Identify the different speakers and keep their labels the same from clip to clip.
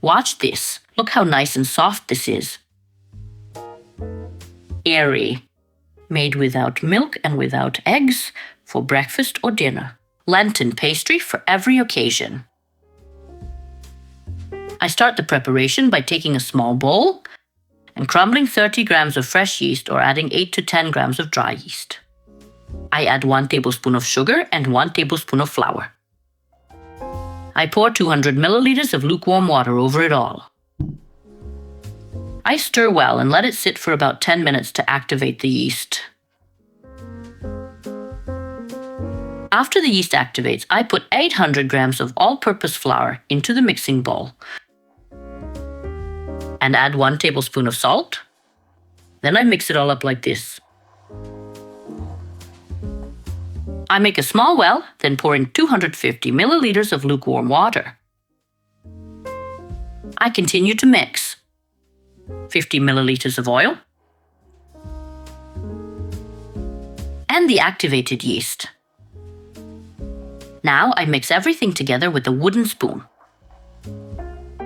Speaker 1: Watch this. Look how nice and soft this is. Airy. Made without milk and without eggs for breakfast or dinner. Lenten pastry for every occasion. I start the preparation by taking a small bowl and crumbling 30 grams of fresh yeast or adding 8 to 10 grams of dry yeast. I add 1 tablespoon of sugar and 1 tablespoon of flour. I pour 200 milliliters of lukewarm water over it all. I stir well and let it sit for about 10 minutes to activate the yeast. After the yeast activates, I put 800 grams of all-purpose flour into the mixing bowl and add 1 tablespoon of salt. Then I mix it all up like this. I make a small well, then pour in 250 milliliters of lukewarm water. I continue to mix. 50 milliliters of oil and the activated yeast. Now I mix everything together with a wooden spoon.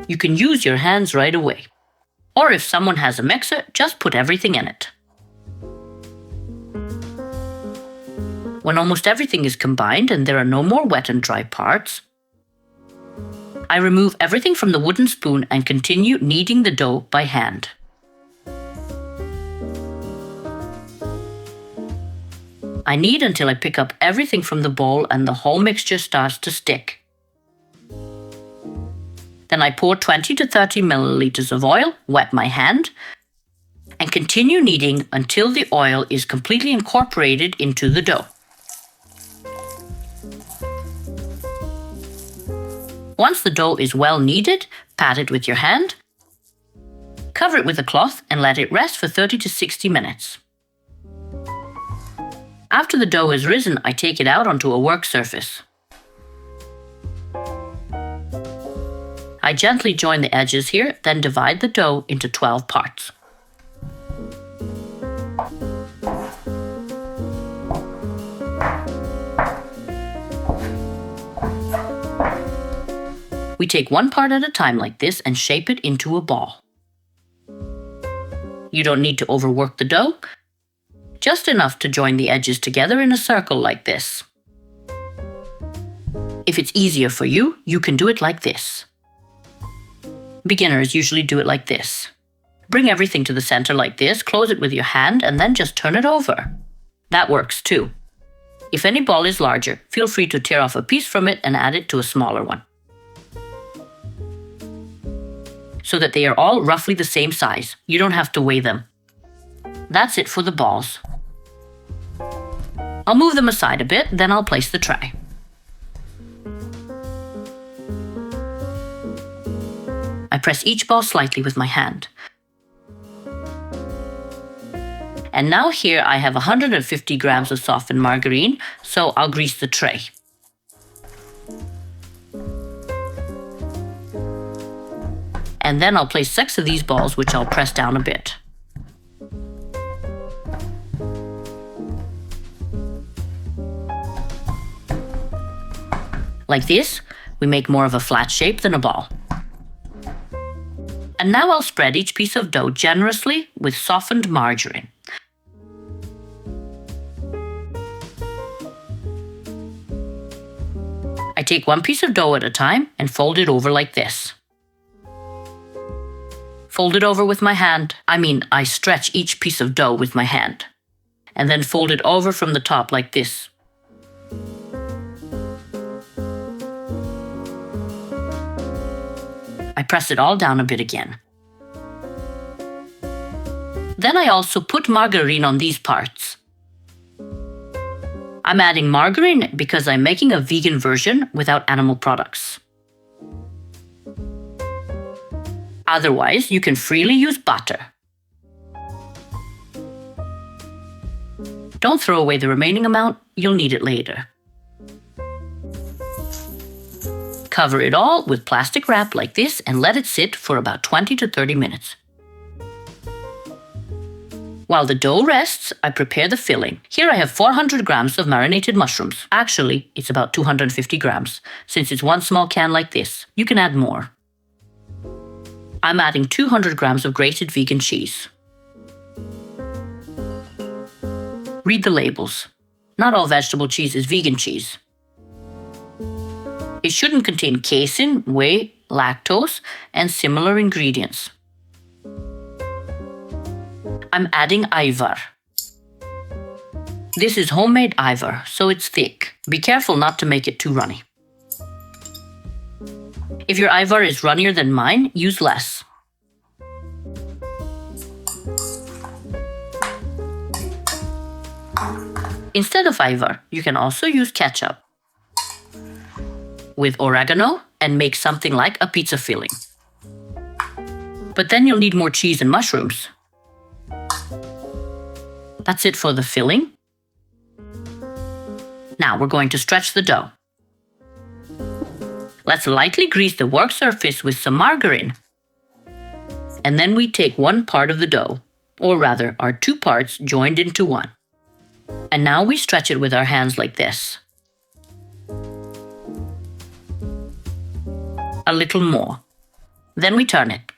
Speaker 1: You can use your hands right away. Or if someone has a mixer, just put everything in it. When almost everything is combined and there are no more wet and dry parts, I remove everything from the wooden spoon and continue kneading the dough by hand. I knead until I pick up everything from the bowl and the whole mixture starts to stick. Then I pour 20 to 30 milliliters of oil, wet my hand, and continue kneading until the oil is completely incorporated into the dough. Once the dough is well kneaded, pat it with your hand, cover it with a cloth and let it rest for 30 to 60 minutes. After the dough has risen, I take it out onto a work surface. I gently join the edges here, then divide the dough into 12 parts. We take one part at a time like this and shape it into a ball. You don't need to overwork the dough, just enough to join the edges together in a circle like this. If it's easier for you, you can do it like this. Beginners usually do it like this. Bring everything to the center like this, close it with your hand, and then just turn it over. That works too. If any ball is larger, feel free to tear off a piece from it and add it to a smaller one, so that they are all roughly the same size. You don't have to weigh them. That's it for the balls. I'll move them aside a bit, then I'll place the tray. I press each ball slightly with my hand. And now here I have 150 grams of softened margarine, so I'll grease the tray. And then I'll place 6 of these balls, which I'll press down a bit. Like this, we make more of a flat shape than a ball. And now I'll spread each piece of dough generously with softened margarine. I take one piece of dough at a time and fold it over like this. Fold it over with my hand. I stretch each piece of dough with my hand. And then fold it over from the top like this. I press it all down a bit again. Then I also put margarine on these parts. I'm adding margarine because I'm making a vegan version without animal products. Otherwise, you can freely use butter. Don't throw away the remaining amount, you'll need it later. Cover it all with plastic wrap like this and let it sit for about 20 to 30 minutes. While the dough rests, I prepare the filling. Here I have 400 grams of marinated mushrooms. Actually, it's about 250 grams, since it's one small can like this. You can add more. I'm adding 200 grams of grated vegan cheese. Read the labels. Not all vegetable cheese is vegan cheese. It shouldn't contain casein, whey, lactose, and similar ingredients. I'm adding ajvar. This is homemade ajvar, so it's thick. Be careful not to make it too runny. If your ajvar is runnier than mine, use less. Instead of ajvar, you can also use ketchup with oregano and make something like a pizza filling. But then you'll need more cheese and mushrooms. That's it for the filling. Now we're going to stretch the dough. Let's lightly grease the work surface with some margarine. And then we take one part of the dough, or rather our two parts joined into one. And now we stretch it with our hands like this. A little more. Then we turn it.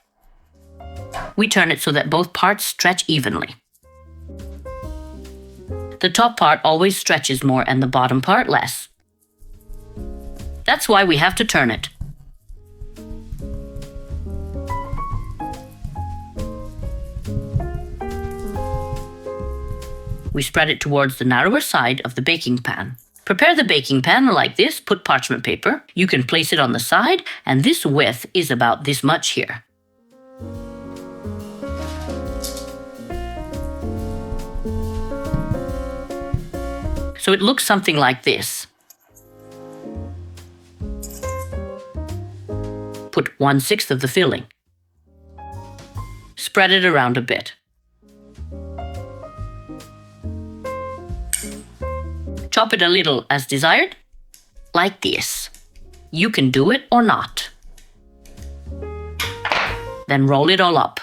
Speaker 1: We turn it so that both parts stretch evenly. The top part always stretches more and the bottom part less. That's why we have to turn it. We spread it towards the narrower side of the baking pan. Prepare the baking pan like this, put parchment paper. You can place it on the side, and this width is about this much here. So it looks something like this. Put 1/6 of the filling. Spread it around a bit. Chop it a little as desired, like this. You can do it or not. Then roll it all up.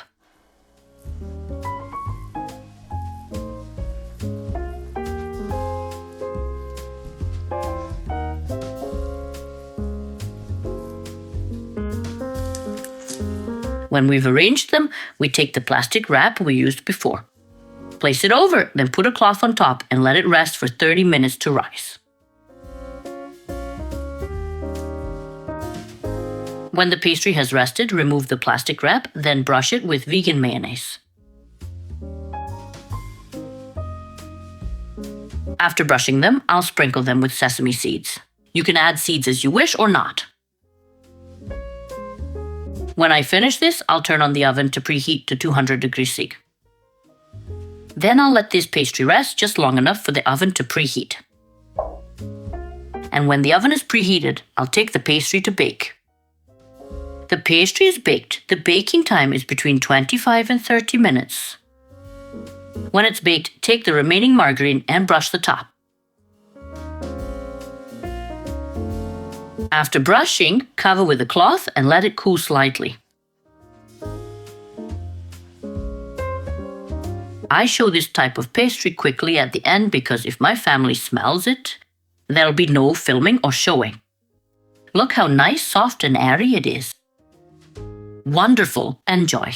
Speaker 1: When we've arranged them, we take the plastic wrap we used before. Place it over, then put a cloth on top and let it rest for 30 minutes to rise. When the pastry has rested, remove the plastic wrap, then brush it with vegan mayonnaise. After brushing them, I'll sprinkle them with sesame seeds. You can add seeds as you wish or not. When I finish this, I'll turn on the oven to preheat to 200 degrees C. Then I'll let this pastry rest just long enough for the oven to preheat. And when the oven is preheated, I'll take the pastry to bake. The pastry is baked. The baking time is between 25 and 30 minutes. When it's baked, take the remaining margarine and brush the top. After brushing, cover with a cloth and let it cool slightly. I show this type of pastry quickly at the end because if my family smells it, there'll be no filming or showing. Look how nice, soft and airy it is. Wonderful. Enjoy.